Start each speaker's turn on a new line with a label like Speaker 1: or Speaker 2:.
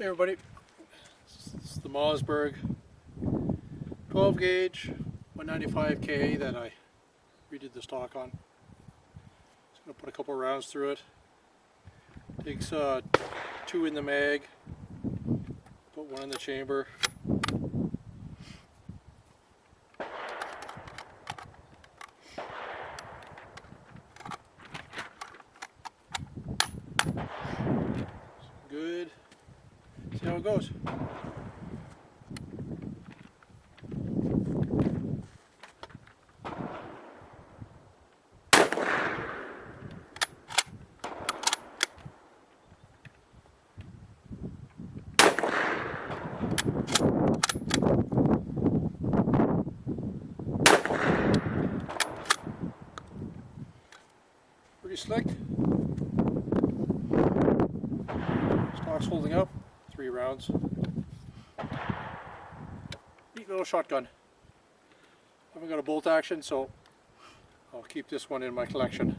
Speaker 1: Hey everybody, this is the Mossberg 12 gauge 195K that I redid the stock on. Just going to put a couple rounds through it. Takes 2 in the mag, put 1 in the chamber. Good. See how it goes. Pretty slick. Stock's holding up. 3 rounds. Neat little shotgun. Haven't got a bolt action, so I'll keep this one in my collection.